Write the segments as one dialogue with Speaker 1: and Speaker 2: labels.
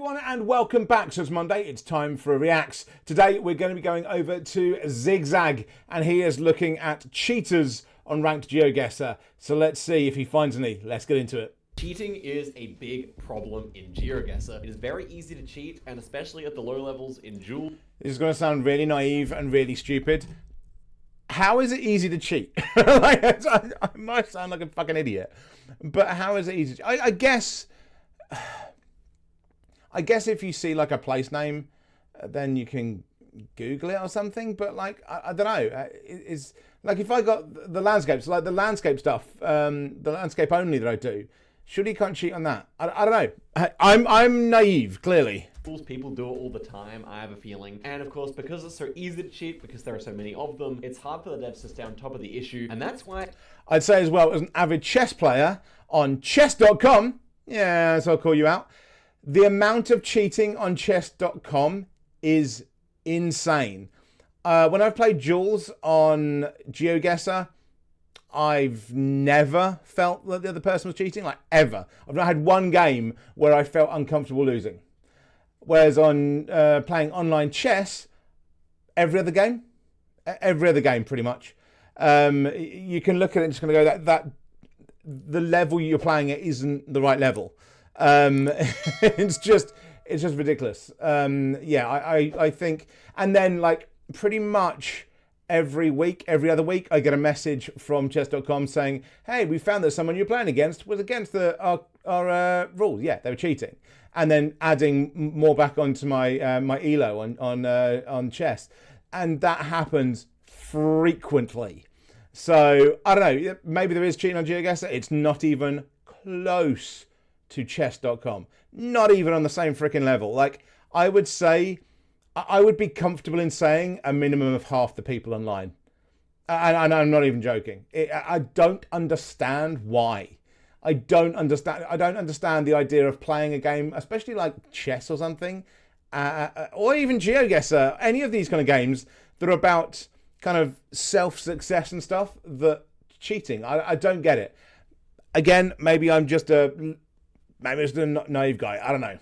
Speaker 1: everyone and welcome back. So it's Monday, it's time for a Reacts. Today we're going to be going over to Zigzag and he is looking at cheaters on ranked GeoGuessr. So let's see if he finds any. Let's get into it.
Speaker 2: Cheating is a big problem in GeoGuessr. It is very easy to cheat, and especially at the low levels in Joule.
Speaker 1: This is going to sound really naive and really stupid. How is it easy to cheat? I might sound like a fucking idiot, but how is it easy? I guess if you see like a place name, then you can Google it or something. But like, I don't know. It's like if I got the landscapes, like the landscape stuff, the landscape only that I do. Surely you can't cheat on that. I don't know. I'm naive, clearly.
Speaker 2: People do it all the time, I have a feeling. And of course, because it's so easy to cheat, because there are so many of them, it's hard for the devs to stay on top of the issue. And that's why
Speaker 1: I'd say as well, as an avid chess player on chess.com, yeah, so I'll call you out. The amount of cheating on chess.com is insane. When I've played duels on GeoGuessr, I've never felt that the other person was cheating, like ever. I've not had one game where I felt uncomfortable losing. Whereas on playing online chess, every other game pretty much, you can look at it and just going to go that the level you're playing it isn't the right level. It's just ridiculous. Yeah, I think, and then like pretty much every other week, I get a message from chess.com saying, hey, we found that someone you're playing against was against our rules. Yeah, they were cheating. And then adding more back onto my my elo on chess. And that happens frequently. So, I don't know, maybe there is cheating on GeoGuessr. It's not even close to chess.com. Not even on the same freaking level. Like, I would say, I would be comfortable in saying a minimum of half the people online. And I'm not even joking. I don't understand why. I don't understand the idea of playing a game, especially like chess or something, or even GeoGuessr, any of these kind of games that are about kind of self-success and stuff, that cheating. I don't get it. Again, maybe I'm just a naive guy. I don't know.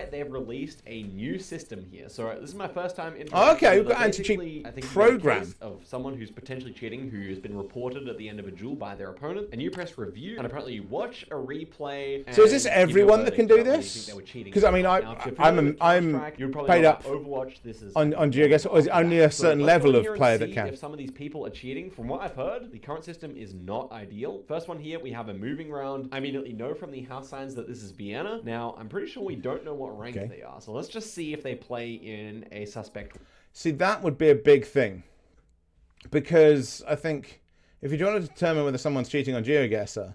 Speaker 2: They've released a new system here. So this is my first time in.
Speaker 1: Okay, we've got anti-cheat program
Speaker 2: of someone who's potentially cheating, who has been reported at the end of a duel by their opponent, and you press review, and apparently you watch a replay.
Speaker 1: So is this everyone that can do this? Because I mean, I'm paid up
Speaker 2: Overwatch. This is
Speaker 1: on GeoGuessr, or is it only a certain level of player that can?
Speaker 2: If some of these people are cheating, from what I've heard, the current system is not ideal. First one here, we have a moving round. I immediately know from the house signs that this is Vienna. Now, I'm pretty sure we don't know what rank they are. So let's just see if they play in a suspect.
Speaker 1: See, that would be a big thing. Because I think if you're trying to determine whether someone's cheating on GeoGuessr,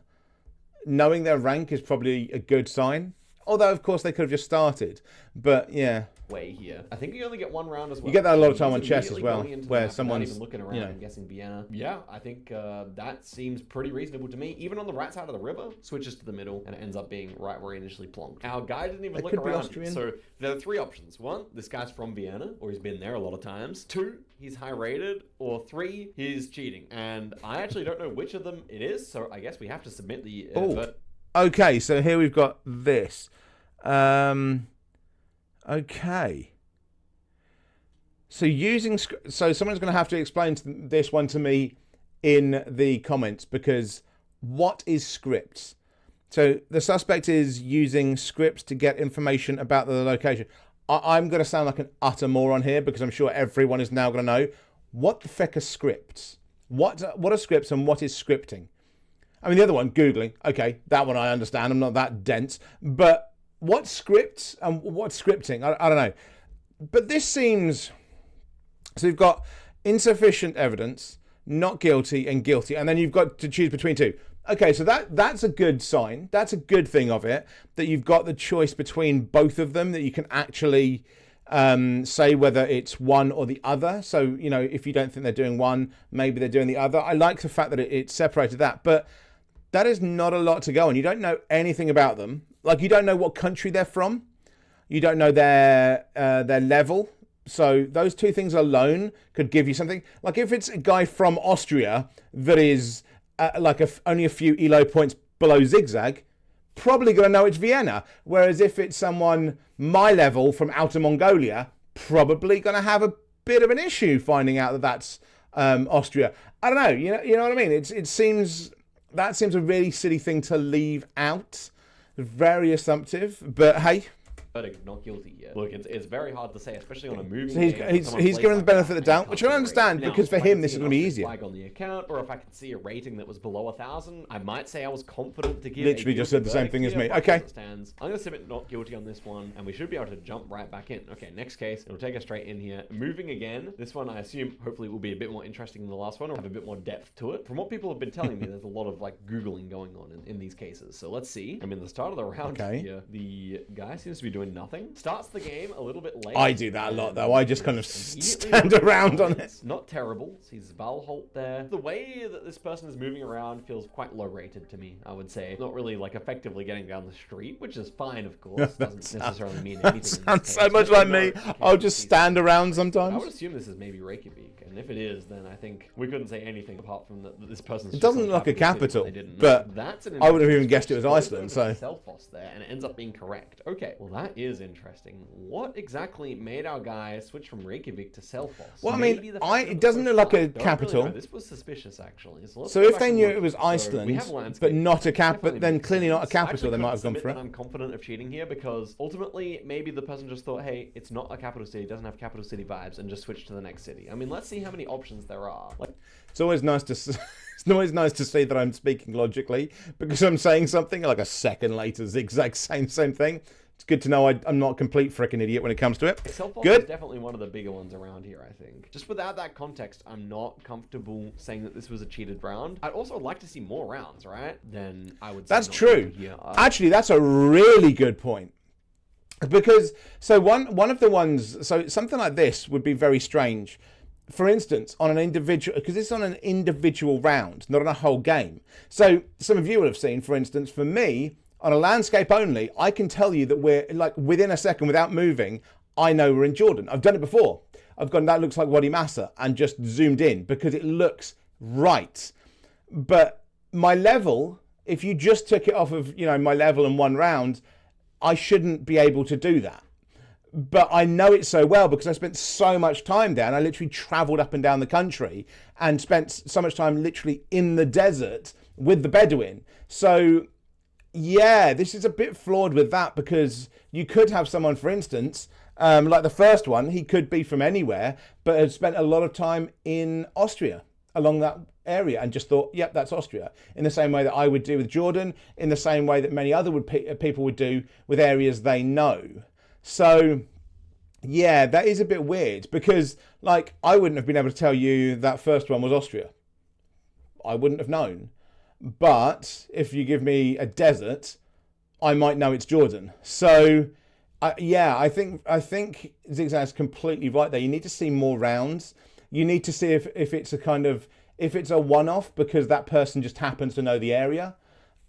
Speaker 1: knowing their rank is probably a good sign. Although, of course, they could have just started. But, yeah.
Speaker 2: Way here. I think you only get one round as well.
Speaker 1: You get that a lot of time on chess as well, where someone's
Speaker 2: even looking around, I'm guessing Vienna. Yeah, I think that seems pretty reasonable to me. Even on the right side of the river, switches to the middle, and it ends up being right where he initially plonked. Our guy didn't even look around. So there are three options. One, this guy's from Vienna, or he's been there a lot of times. Two, he's high rated, or three, he's cheating. And I actually don't know which of them it is, so I guess we have to submit the
Speaker 1: Okay, so here we've got this. Okay. So someone's going to have to explain this one to me in the comments, because what is scripts? So the suspect is using scripts to get information about the location. I'm going to sound like an utter moron here, because I'm sure everyone is now going to know what the feck are scripts. What are scripts and what is scripting? I mean, the other one, Googling. Okay, that one I understand. I'm not that dense. But what scripts and what's scripting? I don't know. But this seems... So you've got insufficient evidence, not guilty, and guilty. And then you've got to choose between two. Okay, so that's a good sign. That's a good thing of it, that you've got the choice between both of them, that you can actually say whether it's one or the other. So, you know, if you don't think they're doing one, maybe they're doing the other. I like the fact that it separated that. But that is not a lot to go on. You don't know anything about them. Like, you don't know what country they're from. You don't know their level. So those two things alone could give you something. Like if it's a guy from Austria that is only a few elo points below Zigzag, probably going to know it's Vienna. Whereas if it's someone my level from Outer Mongolia, probably going to have a bit of an issue finding out that that's Austria. I don't know. You know what I mean? It seems a really silly thing to leave out. Very assumptive, but hey.
Speaker 2: Not guilty yet. Look, it's very hard to say, especially on a movie.
Speaker 1: So he's given the benefit of the doubt, which I understand, because for him this is going to be easier.
Speaker 2: Flag on the account, or if I could see a rating that was below 1,000, I might say I was confident to give.
Speaker 1: Literally just said the same thing as me. Okay.
Speaker 2: I'm going to submit not guilty on this one, and we should be able to jump right back in. Okay, next case. It'll take us straight in here. Moving again. This one, I assume, hopefully will be a bit more interesting than the last one, or have a bit more depth to it. From what people have been telling me, there's a lot of like Googling going on in these cases. So let's see. I mean, the start of the round here, the guy seems to be doing nothing. Starts the game a little bit late.
Speaker 1: I do that a lot though. I just kind of stand around on it.
Speaker 2: Not terrible. Sees Valholt there. The way that this person is moving around feels quite low rated to me, I would say. Not really like effectively getting down the street, which is fine, of course. Doesn't necessarily mean anything.
Speaker 1: Sounds so much like me. I'll just stand around sometimes.
Speaker 2: I would assume this is maybe Reykjavik, and if it is, then I think we couldn't say anything apart from that this person's.
Speaker 1: It doesn't look like a capital, but I would have even guessed it was Iceland. So
Speaker 2: Selfoss there, and it ends up being correct. Okay, well that is interesting. What exactly made our guy switch from Reykjavik to Selfoss?
Speaker 1: Well, I mean, it doesn't look like a capital.
Speaker 2: Really, this was suspicious, actually.
Speaker 1: So if they knew it was Iceland, but not a but then clearly not a capital, they might have gone for it.
Speaker 2: I'm confident of cheating here because ultimately, maybe the person just thought, hey, it's not a capital city, doesn't have capital city vibes, and just switched to the next city. I mean, let's see how many options there are.
Speaker 1: It's always nice to see that I'm speaking logically because I'm saying something like a second later, zigzag, same thing. It's good to know I'm not a complete frickin' idiot when it comes to it.
Speaker 2: Selfoss
Speaker 1: Good.
Speaker 2: is definitely one of the bigger ones around here, I think. Just without that context, I'm not comfortable saying that this was a cheated round. I'd also like to see more rounds, right? Then I would say
Speaker 1: that's true.
Speaker 2: Here.
Speaker 1: Actually, that's a really good point. Because, so one of the ones, so something like this would be very strange. For instance, on an individual, because it's on an individual round, not on a whole game. So some of you will have seen, for instance, for me, on a landscape only, I can tell you that we're like within a second without moving, I know we're in Jordan. I've done it before. I've gone, that looks like Wadi Massa and just zoomed in because it looks right. But my level, if you just took it off of, my level in one round, I shouldn't be able to do that. But I know it so well because I spent so much time there and I literally traveled up and down the country and spent so much time literally in the desert with the Bedouin. So yeah, this is a bit flawed with that because you could have someone, for instance, like the first one, he could be from anywhere, but had spent a lot of time in Austria along that area and just thought, yep, that's Austria. In the same way that I would do with Jordan, in the same way that many other people would do with areas they know. So yeah, that is a bit weird because like I wouldn't have been able to tell you that first one was Austria. I wouldn't have known. But if you give me a desert, I might know it's Jordan. So, I think Zigzag's completely right there. You need to see more rounds. You need to see if it's if it's a one-off because that person just happens to know the area,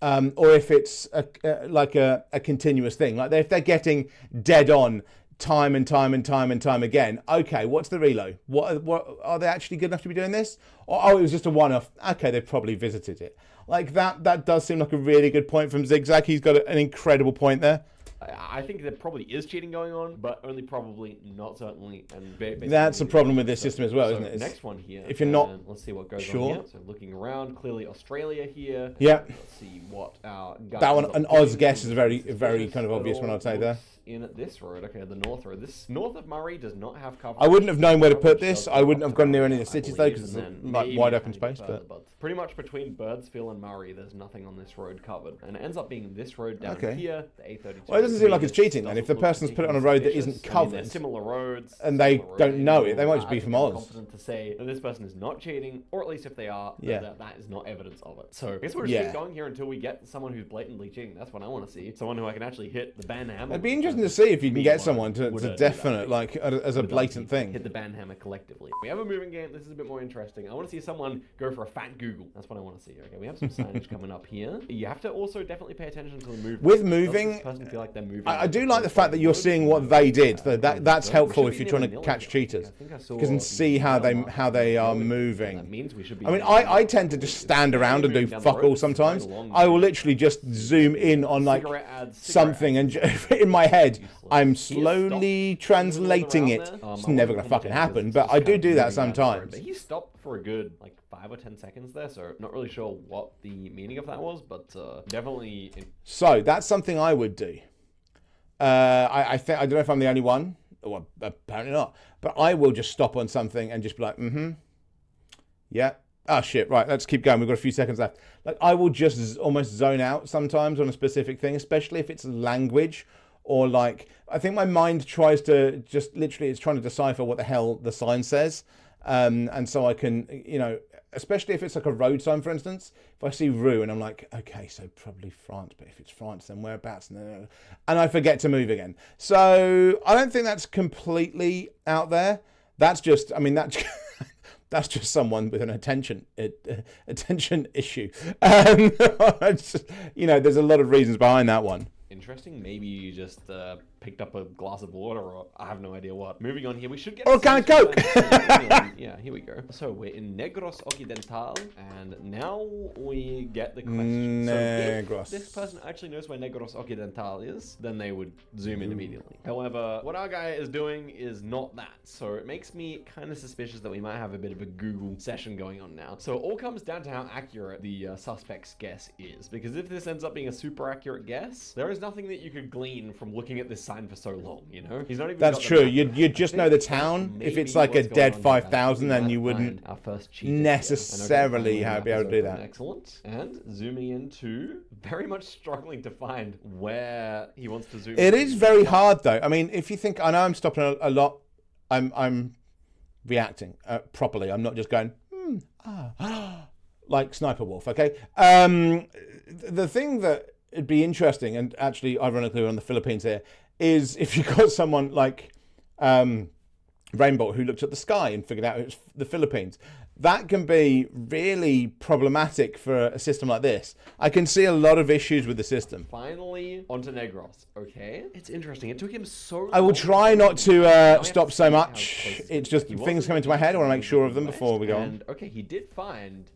Speaker 1: or if it's a continuous thing. Like if they're getting dead on time and time again. Okay, what's the reload? What are they actually good enough to be doing this? Or it was just a one-off. Okay, they've probably visited it. Like that does seem like a really good point from Zigzag. He's got an incredible point there.
Speaker 2: I think there probably is cheating going on, but only probably, not certainly. And
Speaker 1: that's a problem with this system as well, isn't it?
Speaker 2: Next one here.
Speaker 1: If you're not
Speaker 2: let's see what goes
Speaker 1: sure.
Speaker 2: on here. So looking around, clearly Australia here.
Speaker 1: Yeah.
Speaker 2: Let's see what our guy
Speaker 1: that one, an Oz guess is a very kind of obvious one, I'd say there.
Speaker 2: In this road, okay, the north road. This north of Murray does not have coverage.
Speaker 1: I wouldn't have known where to put this. I wouldn't have gone near any of the cities though, because it's like wide open space. But
Speaker 2: pretty much between Birdsville and Murray, there's nothing on this road covered, and it ends up being this road down here, the A32.
Speaker 1: Well, it doesn't seem like it's cheating then. If the person's put it on a road that isn't covered,
Speaker 2: similar roads,
Speaker 1: and they don't know it, they might just be from Oz.
Speaker 2: I'm confident to say that this person is not cheating, or at least if they are, that is not evidence of it. So I guess we'll just keep going here until we get someone who's blatantly cheating. That's what I want to see. Someone who I can actually hit the ban hammer.
Speaker 1: It'd be interesting to see if you can get someone to definite, like, as a blatant thing.
Speaker 2: Hit the ban hammer collectively. We have a moving game. This is a bit more interesting. I want to see someone go for a fat Google. That's what I want to see. Okay, we have some signage coming up here. You have to also definitely pay attention to the movement.
Speaker 1: With moving,
Speaker 2: they're moving.
Speaker 1: I do like the fact that you're seeing what they did. That's helpful if you're trying to catch cheaters. You can see how they are moving.
Speaker 2: That means we should be.
Speaker 1: I mean, I tend to just stand around and do fuck all sometimes. I will literally just zoom in on like something, and in my head, I'm slowly translating it. It's never gonna fucking happen, but I do that sometimes.
Speaker 2: He stopped for a good like 5 or 10 seconds there, so not really sure what the meaning of that was, but definitely.
Speaker 1: So that's something I would do. I think I don't know if I'm the only one. Well, apparently not. But I will just stop on something and just be like, yeah. Oh shit, right, let's keep going. We've got a few seconds left. Like I will just almost zone out sometimes on a specific thing, especially if it's language or like, I think my mind tries to just literally, it's trying to decipher what the hell the sign says. And so I can, you know, especially if it's like a road sign, for instance, if I see Rue and I'm like, okay, so probably France, but if it's France, then whereabouts? And I forget to move again. So I don't think that's completely out there. That's just, I mean, that's just someone with an attention issue. You know, there's a lot of reasons behind that one.
Speaker 2: Interesting. Maybe you just picked up a glass of water, or I have no idea what. Moving on here, we should get.
Speaker 1: Or a can of Coke.
Speaker 2: Yeah, here we go. So we're in Negros Occidental, and now we get the question.
Speaker 1: Negros.
Speaker 2: So if this person actually knows where Negros Occidental is, then they would zoom in immediately. However, what our guy is doing is not that. So it makes me kind of suspicious that we might have a bit of a Google session going on now. So it all comes down to how accurate the suspect's guess is, because if this ends up being a super accurate guess, there is nothing that you could glean from looking at this sign for so long, you know? He's not even.
Speaker 1: That's true. You'd just know the town. If it's like a dead 5,000, then you wouldn't necessarily be able to do that.
Speaker 2: Excellent. And zooming into very much struggling to find where he wants to zoom.
Speaker 1: It is very hard though. I mean, if you think, I know I'm stopping a lot. I'm reacting properly. I'm not just going like Sniper Wolf. Okay. The thing that it'd be interesting, and actually ironically we're on the Philippines here, is if you got someone like Rainbow who looked at the sky and figured out it was the Philippines. That can be really problematic for a system like this. I can see a lot of issues with the system.
Speaker 2: Finally, onto Negros. Okay. It's interesting. It took him so long.
Speaker 1: I will try not to stop so much. It's just things come into my head. I want to make sure of them before we go on.
Speaker 2: Okay, he did find...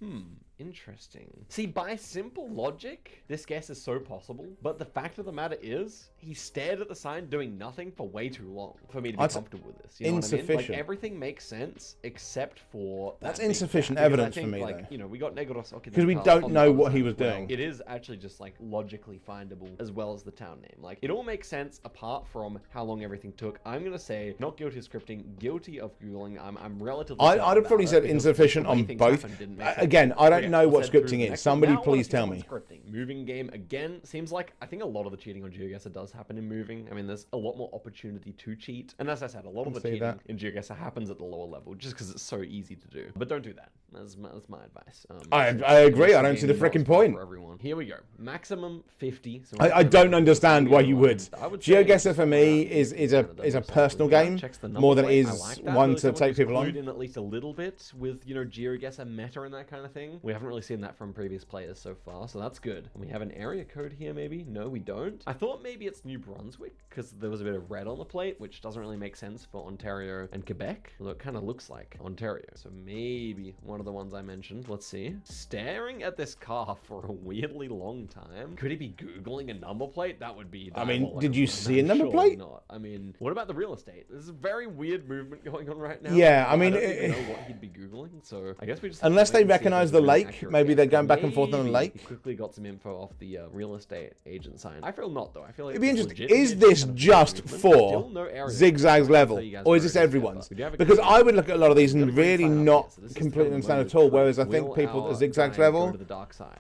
Speaker 2: Interesting. See, by simple logic, this guess is so possible, but the fact of the matter is, he stared at the sign doing nothing for way too long for me to be comfortable with this. You know
Speaker 1: insufficient.
Speaker 2: What I mean? Like, everything makes sense except for
Speaker 1: that's insufficient evidence for me,
Speaker 2: like,
Speaker 1: though.
Speaker 2: You know, we got Negros Occidental
Speaker 1: because we don't know what he was doing.
Speaker 2: It is actually just like logically findable as well as the town name. Like, it all makes sense apart from how long everything took. I'm gonna say not guilty of scripting, guilty of googling. I'm relatively.
Speaker 1: I'd have probably said insufficient on both. Again, I don't know what scripting is. Somebody please tell me.
Speaker 2: Moving game again seems like I think a lot of the cheating on GeoGuessr does happen in moving. I mean, there's a lot more opportunity to cheat, and as I said, a lot of the cheating in GeoGuessr happens at the lower level just because it's so easy to do. But don't do that. That's my advice.
Speaker 1: I agree. I don't see the freaking point.
Speaker 2: For everyone. Here we go. Maximum 50. So
Speaker 1: I don't understand why you would. GeoGuessr for me is a personal game more than it is one to take people on.
Speaker 2: In at least a little bit with GeoGuessr meta and that kind of thing. We haven't really seen that from previous players so far, so that's good. And we have an area code here, maybe? No, we don't. I thought maybe it's New Brunswick because there was a bit of red on the plate, which doesn't really make sense for Ontario and Quebec, although it kind of looks like Ontario. So maybe one of the ones I mentioned. Let's see. Staring at this car for a weirdly long time. Could he be Googling a number plate? That would be...
Speaker 1: I mean, did you see a number plate?
Speaker 2: Not. I mean, what about the real estate? There's a very weird movement going on right now.
Speaker 1: Yeah, I mean...
Speaker 2: I don't even know what he'd be Googling, so I guess we just...
Speaker 1: Unless they recognize the lake, maybe they're going back and forth on the lake.
Speaker 2: He quickly got some info off the real estate agent sign. I feel not, though. I feel like
Speaker 1: it'd be interesting. Is this just for Zigzag's level, or is this everyone's? Because I would look at a lot of these and really not completely understand at all. Whereas I think people at Zigzag's level,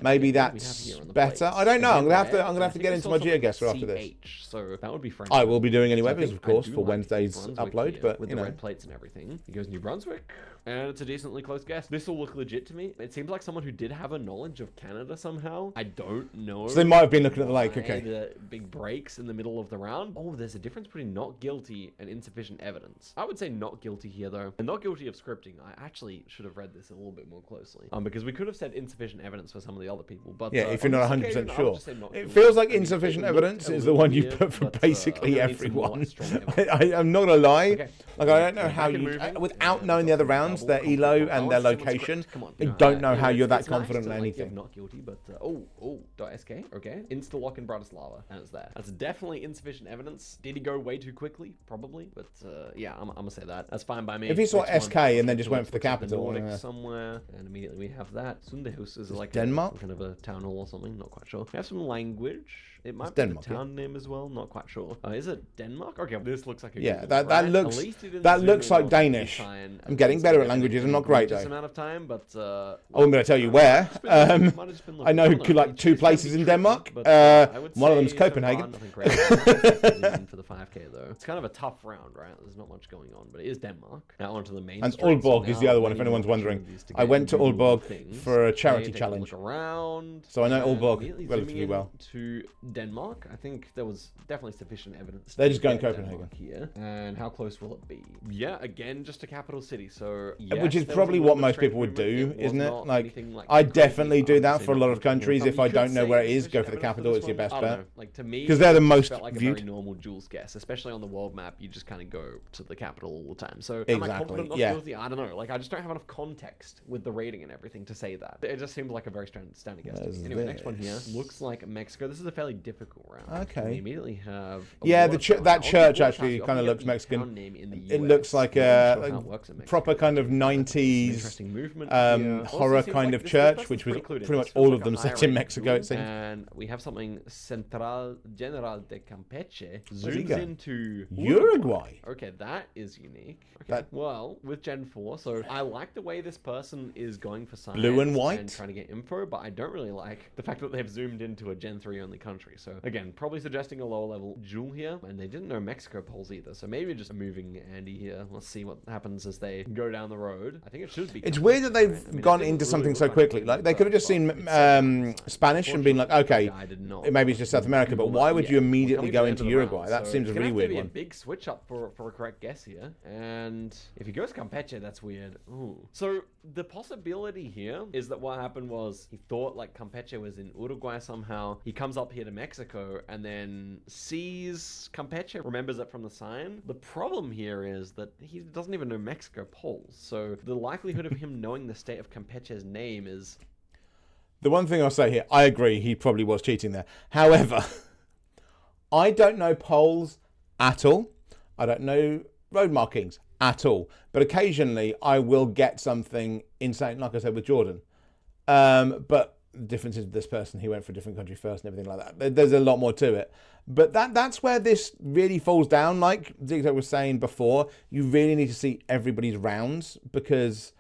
Speaker 1: maybe that's better. I don't know. I'm gonna have to get into my GeoGuessr after this.
Speaker 2: So that would be French.
Speaker 1: I will be doing anyway, because of course for Wednesday's upload. But
Speaker 2: with the red plates and everything, he goes New Brunswick, and it's a decently close guess. This will look legit to me. It seems like someone someone who did have a knowledge of Canada somehow. I don't know.
Speaker 1: So they might have been looking at the lake, okay.
Speaker 2: The big breaks in the middle of the round. Oh, there's a difference between not guilty and insufficient evidence. I would say not guilty here, though. And not guilty of scripting. I actually should have read this a little bit more closely. Because we could have said insufficient evidence for some of the other people. But
Speaker 1: yeah, if you're not 100% sure. It feels like insufficient evidence is the one you put for basically everyone. I'm not gonna lie. Okay. Like, I don't know how you, without knowing the other rounds, their ELO and their location, I don't know how you're that confident in anything.
Speaker 2: Not guilty, but .sk, okay. Insta-lock in Bratislava, and it's there. That's definitely insufficient evidence. Did he go way too quickly? Probably, but yeah, I'm gonna say that. That's fine by me.
Speaker 1: If he saw SK and then just went for the capital,
Speaker 2: somewhere, and immediately we have that. Sundehus is like
Speaker 1: Denmark,
Speaker 2: kind of a town hall or something. Not quite sure. We have some language. It might be
Speaker 1: Denmark,
Speaker 2: the town name as well. Not quite sure. Is it Denmark? Okay, this looks like a
Speaker 1: yeah.
Speaker 2: Google,
Speaker 1: That looks like Danish. I'm getting better at languages. I'm not great though.
Speaker 2: Amount of time, but
Speaker 1: I'm going to tell you where. I know like 2 places in Denmark. One of them's Copenhagen.
Speaker 2: For the 5K though, it's kind of a tough round, right? There's not much going on, but it is Denmark. Now onto the main.
Speaker 1: And Aalborg is the other one. If anyone's wondering, I went to Aalborg for a charity challenge. So I know Aalborg relatively well.
Speaker 2: To Denmark, I think there was definitely sufficient evidence.
Speaker 1: They're just going Copenhagen
Speaker 2: here. And how close will it be? Yeah, again, just a capital city. So yes,
Speaker 1: which is probably what most people would do, isn't it? Like I definitely do that for a lot of countries. If I don't know where it is, go for the capital. It's your best bet.
Speaker 2: Like to me,
Speaker 1: because they're the most
Speaker 2: like
Speaker 1: viewed.
Speaker 2: A very normal Jules guess, especially on the world map. You just kind of go to the capital all the time. So
Speaker 1: exactly, yeah.
Speaker 2: I don't know. Like I just don't have enough context with the rating and everything to say that. It just seems like a very standard guess. Anyway, next one here looks like Mexico. This is a fairly difficult round.
Speaker 1: Okay.
Speaker 2: We immediately have
Speaker 1: that church actually kind of looks Mexican. It looks like a proper kind of 90s horror kind of church, which was pretty much all of them set in Mexico, it seems.
Speaker 2: And we have something Central General de Campeche zooms into
Speaker 1: Uruguay.
Speaker 2: Okay, that is unique. Okay, well, with Gen 4, so I like the way this person is going for science
Speaker 1: blue and white
Speaker 2: and trying to get info, but I don't really like the fact that they've zoomed into a Gen 3 only country. So again, probably suggesting a lower level jewel here, and they didn't know Mexico polls either, so maybe just a moving Andy here. Let's see what happens as they go down the road. I think it should be.
Speaker 1: It's weird that they've gone into something so quickly. Like they could have just seen Spanish and been like, okay, maybe it's just South America, but why would you immediately go into Uruguay? That seems a really weird one.
Speaker 2: A big switch up for a correct guess here, and if he goes Campeche, that's weird. Ooh. So the possibility here is that what happened was he thought like Campeche was in Uruguay somehow. He comes up here to Mexico and then sees Campeche, remembers it from the sign. The problem here is that he doesn't even know Mexico polls, so the likelihood of him knowing the state of Campeche's name is...
Speaker 1: The one thing I'll say here, I agree, he probably was cheating there. However, I don't know polls at all. I don't know road markings at all. But occasionally I will get something insane, like I said with Jordan. But the difference is this person, he went for a different country first and everything like that. There's a lot more to it. But that's where this really falls down. Like Zigzag was saying before, you really need to see everybody's rounds, because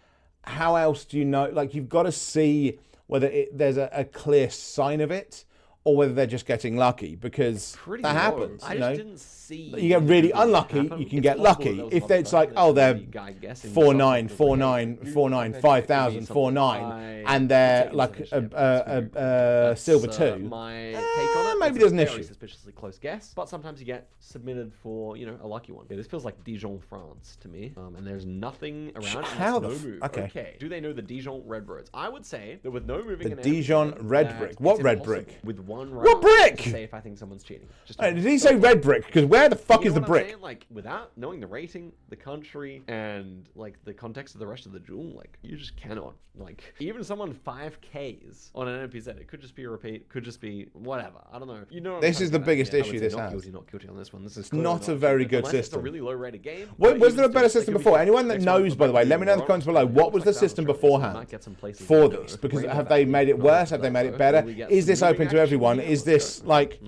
Speaker 1: how else do you know? Like, you've got to see whether there's a clear sign of it, or whether they're just getting lucky, because that happens.
Speaker 2: I just didn't see.
Speaker 1: You get really unlucky, you can get lucky. If it's like, oh, they're 4-9, 4-9, 4-9, 5,000, 4-9, and they're like a silver 2.
Speaker 2: My take on it,
Speaker 1: maybe there's an issue.
Speaker 2: Very suspiciously close guess, but sometimes you get submitted for, you know, a lucky one. Okay, this feels like Dijon, France to me, and there's nothing around.
Speaker 1: How
Speaker 2: no move. Okay. Do they know the Dijon red roads? I would say that with no moving.
Speaker 1: The Dijon red brick. What red brick?
Speaker 2: With one round.
Speaker 1: What brick?
Speaker 2: Say if I think someone's cheating.
Speaker 1: Did he say red brick? Because where the fuck is the brick?
Speaker 2: Like, without knowing the rating, the country, and like the context of the rest of the jewel, like you just cannot. Like even someone 5Ks on an NPZ, it could just be a repeat, could just be whatever. I don't know. You know.
Speaker 1: This is the biggest issue this
Speaker 2: has.
Speaker 1: Not
Speaker 2: guilty on this one. This is
Speaker 1: not a very good system.
Speaker 2: It's a really low rated game.
Speaker 1: Was there a better system before? Anyone that knows, by the way, let me know in the comments below. What was the system beforehand for this? Because have they made it worse? Have they made it better? Is this open to everyone? Is this like?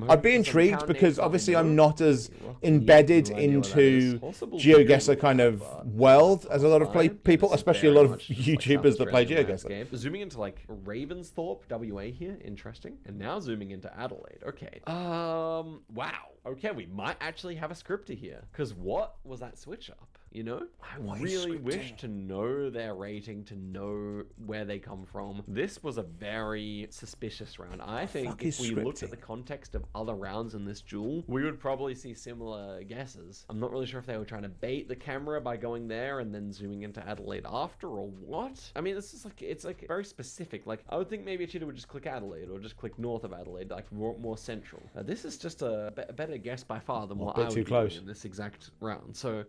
Speaker 1: I'd be intrigued, because obviously I'm not as embedded into GeoGuessr kind of world as a lot of people, especially a lot of YouTubers that play GeoGuessr.
Speaker 2: Zooming into like Ravensthorpe, WA here, interesting. And now zooming into Adelaide. Okay. Wow. Okay, we might actually have a scripter here. Because what was that switch up? you know? I really wish to know their rating, to know where they come from. This was a very suspicious round. I think if we looked at the context of other rounds in this duel, we would probably see similar guesses. I'm not really sure if they were trying to bait the camera by going there and then zooming into Adelaide after, or what? I mean, this is like, it's like very specific. Like, I would think maybe a cheater would just click Adelaide or just click north of Adelaide, like more central. This is just a better guess by far than what I would do in this exact round. So,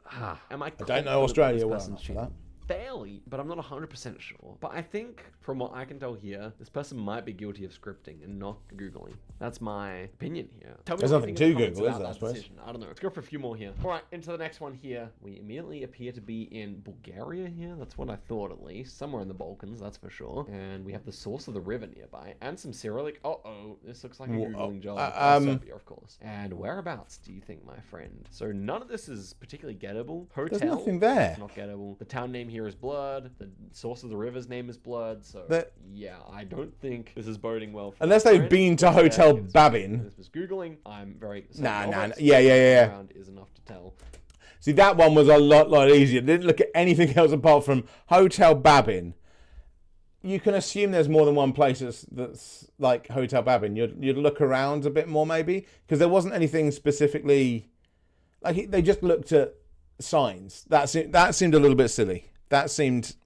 Speaker 2: am I
Speaker 1: don't know Australia well enough for that.
Speaker 2: Fairly, but I'm not 100% sure. But I think, from what I can tell here, this person might be guilty of scripting and not Googling. That's my opinion here. Tell me
Speaker 1: There's nothing to Google, is there, I suppose?
Speaker 2: Decision. I don't know. Let's go for a few more here. All right, into the next one here. We immediately appear to be in Bulgaria here. That's what I thought, at least. Somewhere in the Balkans, that's for sure. And we have the source of the river nearby. And some Cyrillic. Uh-oh, this looks like a Googling job. Serbia, of course. And whereabouts do you think, my friend? So none of this is particularly gettable. Hotel.
Speaker 1: There's nothing there.
Speaker 2: Not gettable. The town name here is Blood. The source of the river's name is Blood. So yeah, I don't think this is boding well for
Speaker 1: unless they've been to Hotel Babin.
Speaker 2: This was Googling. I'm very
Speaker 1: nah. Yeah.
Speaker 2: Round is enough to tell.
Speaker 1: See, that one was a lot easier. Didn't look at anything else apart from Hotel Babin. You can assume there's more than one place that's like Hotel Babin. You'd look around a bit more maybe, because there wasn't anything specifically. Like, they just looked at signs. That seemed a little bit silly. That seemed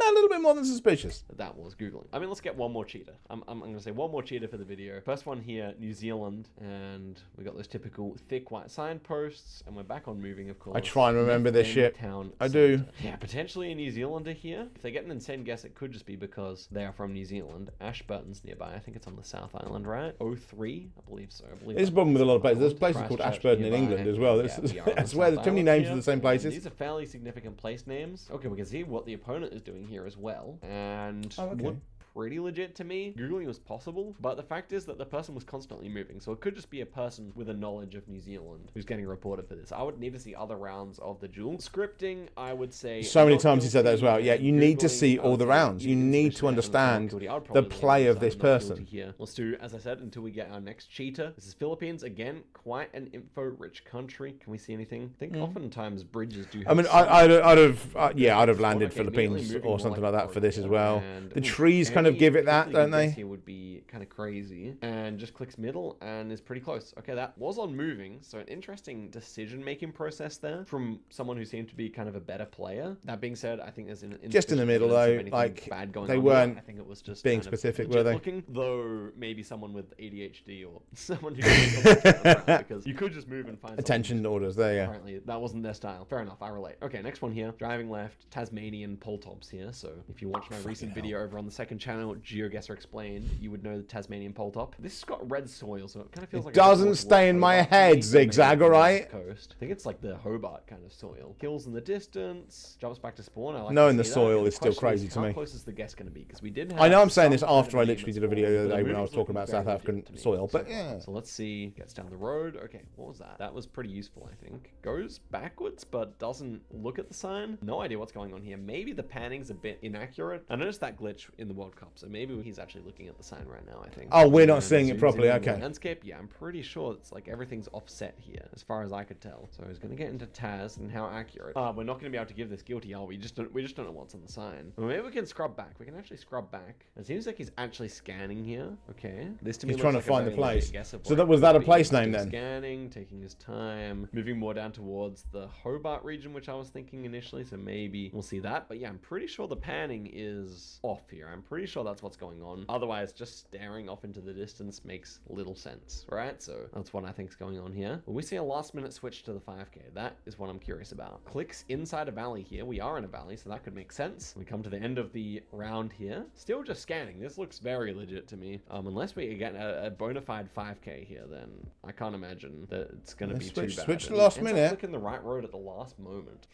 Speaker 1: a little bit more than suspicious.
Speaker 2: That was Googling. I mean, let's get one more cheater. I'm going to say one more cheater for the video. First one here, New Zealand. And we got those typical thick white signposts. And we're back on moving, of course.
Speaker 1: I try and remember this shit. I do.
Speaker 2: Yeah, potentially a New Zealander here. If they get an insane guess, it could just be because they are from New Zealand. Ashburton's nearby. I think it's on the South Island, right? 03? I believe so.
Speaker 1: There's a problem with a lot of places. There's places called Ashburton in England as well. That's where there's too many names of the same places.
Speaker 2: These are fairly significant place names. Okay, we can see what the opponent is doing here as well. And look pretty legit to me. Googling was possible, but the fact is that the person was constantly moving, so it could just be a person with a knowledge of New Zealand who's getting reported for this. I would need to see other rounds of the duel. Scripting, I would say...
Speaker 1: So many times he said that as well. Yeah, you need to see all the rounds. You need to understand the play of this person.
Speaker 2: Let's do, as I said, until we get our next cheater. This is Philippines. Again, quite an info-rich country. Can we see anything? I think oftentimes bridges do have...
Speaker 1: I mean, I'd have landed Philippines or something like that for this as well. The trees kind of give it that, don't they?
Speaker 2: Here would be kind of crazy, and just clicks middle and is pretty close. Okay, that was on moving, so an interesting decision-making process there from someone who seemed to be kind of a better player. That being said, I think there's
Speaker 1: just in the middle though, like
Speaker 2: bad going
Speaker 1: they
Speaker 2: on
Speaker 1: weren't.
Speaker 2: Here. I think it was just
Speaker 1: being specific, were they?
Speaker 2: Looking, though maybe someone with ADHD or someone who because you could just move and find
Speaker 1: attention orders there. Yeah,
Speaker 2: apparently that wasn't their style. Fair enough, I relate. Okay, next one here, driving left, Tasmanian pole tops here. So if you watch my recent video over on the second channel, GeoGuessr Explained, you would know the Tasmanian pole top. This has got red soil, so it kind of feels like
Speaker 1: it doesn't stay in my head, Zigzag, alright?
Speaker 2: Coast. I think it's like the Hobart kind of soil. Hills in the distance, jumps back to spawn. I like
Speaker 1: knowing the soil is still crazy to me.
Speaker 2: How close is the guess going to be? Because we did have...
Speaker 1: I know I'm saying this after I literally did a video the other day when I was talking about South African soil, but yeah.
Speaker 2: So let's see. Gets down the road. Okay, what was that? That was pretty useful, I think. Goes backwards, but doesn't look at the sign. No idea what's going on here. Maybe the panning's a bit inaccurate. I noticed that glitch in the World Cup, so maybe he's actually looking at the sign right now, I think.
Speaker 1: Oh, we're not seeing it properly, okay.
Speaker 2: Landscape, yeah, I'm pretty sure it's like everything's offset here, as far as I could tell. So he's going to get into Taz and how accurate. We're not going to be able to give this guilty, are we? We just don't know what's on the sign. Well, maybe we can scrub back. We can actually scrub back. It seems like he's actually scanning here. Okay. This to me
Speaker 1: he's trying to find the place.
Speaker 2: So
Speaker 1: was that a place name then?
Speaker 2: Scanning, taking his time, moving more down towards the Hobart region, which I was thinking initially. So maybe we'll see that. But yeah, I'm pretty sure the panning is off here. I'm pretty sure that's what's going on. Otherwise, just staring off into the distance makes little sense, right? So that's what I think is going on here. Well, we see a last minute switch to the 5K. That is what I'm curious about. Clicks inside a valley here. We are in a valley, so that could make sense. We come to the end of the round here. Still just scanning. This looks very legit to me. Unless we get a bona fide 5K here, then I can't imagine that it's going to be too bad.
Speaker 1: Switch the last minute.
Speaker 2: Clicking the right road at the last moment.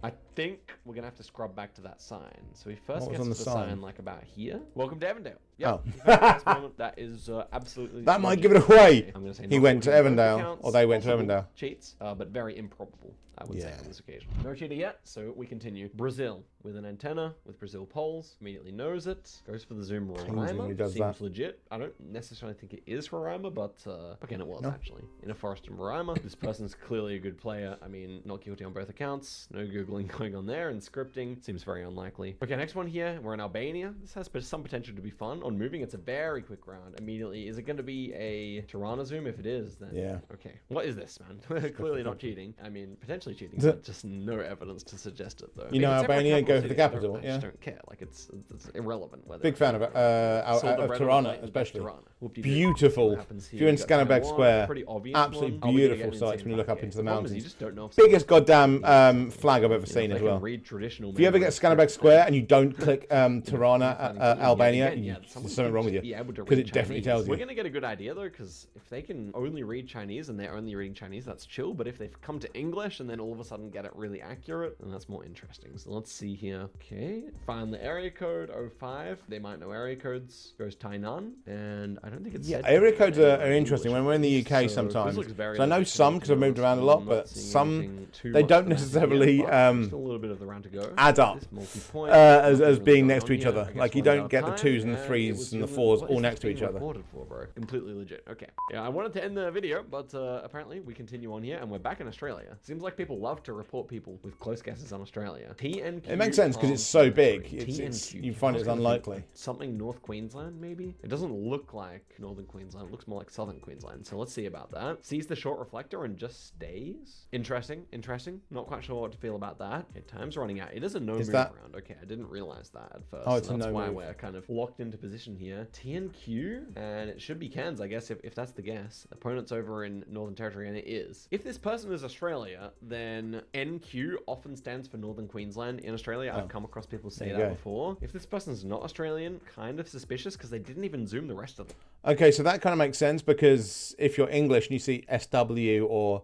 Speaker 2: I think we're going to have to scrub back to that sign. So we first get to the sign like about here. Welcome to Avondale. Yeah. Oh. That is absolutely...
Speaker 1: That might give it away. I'm gonna say he went to Avondale, or they went to Avondale.
Speaker 2: Cheats, but very improbable. I would say, on this occasion. No cheater yet, so we continue. Brazil, with an antenna, with Brazil poles, immediately knows it, goes for the zoom. Roraima seems legit. I don't necessarily think it is Roraima, but again, it was actually. In a forest in Roraima. This person's clearly a good player. I mean, not guilty on both accounts. No Googling going on there, and scripting seems very unlikely. Okay, next one here. We're in Albania. This has some potential to be fun. On moving, it's a very quick round. Immediately, is it going to be a Tirana zoom? If it is, then yeah. Okay. What is this, man? Clearly not cheating. I mean, potentially cheating, but just no evidence to suggest it, though.
Speaker 1: You know, Albania go for the capital.
Speaker 2: I just don't care. Like, it's irrelevant. Whether
Speaker 1: big fan of Tirana, especially. Beautiful. If you're in Skanderbeg Square, absolutely beautiful sights when you look up into the mountains. Biggest goddamn flag I've ever seen as well. If you ever get Skanderbeg Square and you don't click Tirana, Albania, there's something wrong with you. Because it definitely tells you.
Speaker 2: We're going to get a good idea, though, because if they can only read Chinese and they're only reading Chinese, that's chill. But if they've come to English and then all of a sudden get it really accurate, then that's more interesting. So let's see here. Okay, find the area code 05. They might know area codes. Goes Tainan, and I don't think it's
Speaker 1: area codes are interesting when we're in the UK sometimes. So I know some because I've moved around a lot, but some they don't necessarily
Speaker 2: a little bit of the round to go.
Speaker 1: Add up as being next to each other. Like you don't get the 2s and the 3s and the 4s all next to each other.
Speaker 2: Completely legit. Okay. Yeah, I wanted to end the video, but apparently we continue on here, and we're back in Australia. Seems like people love to report people with close guesses on Australia. TNQ.
Speaker 1: It makes sense because it's so big. You find it's unlikely.
Speaker 2: Something North Queensland, maybe? It doesn't look like Northern Queensland. It looks more like Southern Queensland. So let's see about that. Sees the short reflector and just stays. Interesting. Not quite sure what to feel about that. Okay, time's running out. It is a no-move round. Okay, I didn't realize that at first.
Speaker 1: Oh, it's a no-move.
Speaker 2: That's why we're kind of locked into position here. TNQ, and it should be Cairns, I guess, if that's the guess. Opponent's over in Northern Territory, and it is. If this person is Australia, then NQ often stands for Northern Queensland in Australia. I've come across people say that before. If this person's not Australian, kind of suspicious because they didn't even zoom the rest of them.
Speaker 1: Okay, so that kind of makes sense because if you're English and you see SW or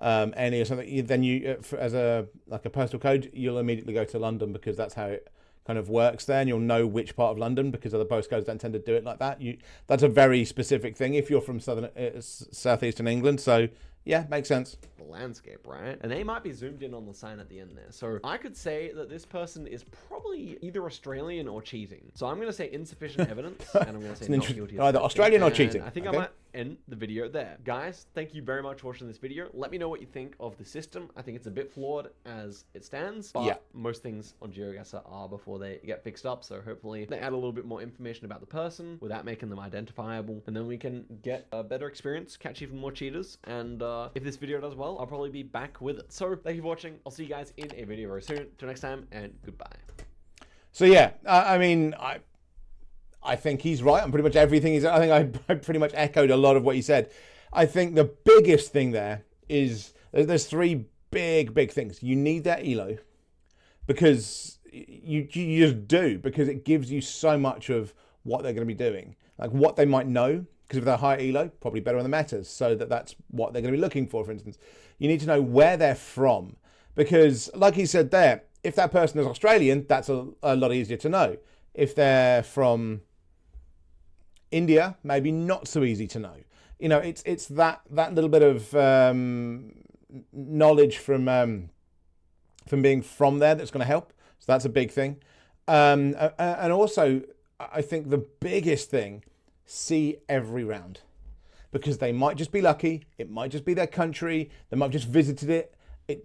Speaker 1: NE or something, then you, as a postal code, you'll immediately go to London because that's how it kind of works there, and you'll know which part of London because other postcodes don't tend to do it like that. That's a very specific thing if you're from southeastern England. So yeah, makes sense.
Speaker 2: The landscape, right? And they might be zoomed in on the sign at the end there. So I could say that this person is probably either Australian or cheating. So I'm going to say insufficient evidence, and I'm going to say not guilty.
Speaker 1: Either Australian or cheating.
Speaker 2: I think I might end the video there. Guys, thank you very much for watching this video. Let me know what you think of the system. I think it's a bit flawed as it stands, but most things on GeoGuessr are before they get fixed up. So hopefully they add a little bit more information about the person without making them identifiable, and then we can get a better experience, catch even more cheaters, and if this video does well, I'll probably be back with it. So thank you for watching. I'll see you guys in a video very soon. Till next time, and goodbye.
Speaker 1: So yeah, I mean, I think he's right on pretty much everything he's. I think I pretty much echoed a lot of what he said. I think the biggest thing there is there's three big things. You need that ELO because you just do, because it gives you so much of what they're going to be doing, like what they might know. Because if they're high ELO, probably better on the metas, so that's what they're going to be looking for instance. You need to know where they're from, because like he said there, if that person is Australian, that's a lot easier to know. If they're from India, maybe not so easy to know. You know, it's that little bit of knowledge from being from there that's going to help. So that's a big thing. And also, I think the biggest thing, see every round, because they might just be lucky. It might just be their country. They might have just visited it.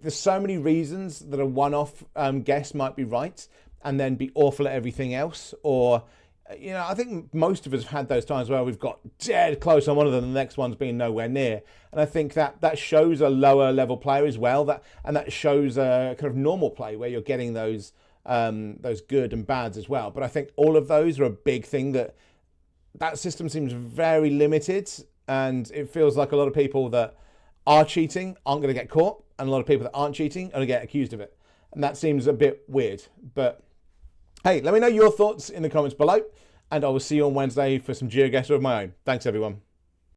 Speaker 1: There's so many reasons that a one-off guess might be right and then be awful at everything else. Or, you know, I think most of us have had those times where we've got dead close on one of them, the next one's being nowhere near. And I think that shows a lower level player as well. That shows a kind of normal play where you're getting those good and bads as well. But I think all of those are a big thing that system seems very limited, and it feels like a lot of people that are cheating aren't going to get caught, and a lot of people that aren't cheating are going to get accused of it. And that seems a bit weird. But hey, let me know your thoughts in the comments below, and I will see you on Wednesday for some GeoGuessr of my own. Thanks, everyone.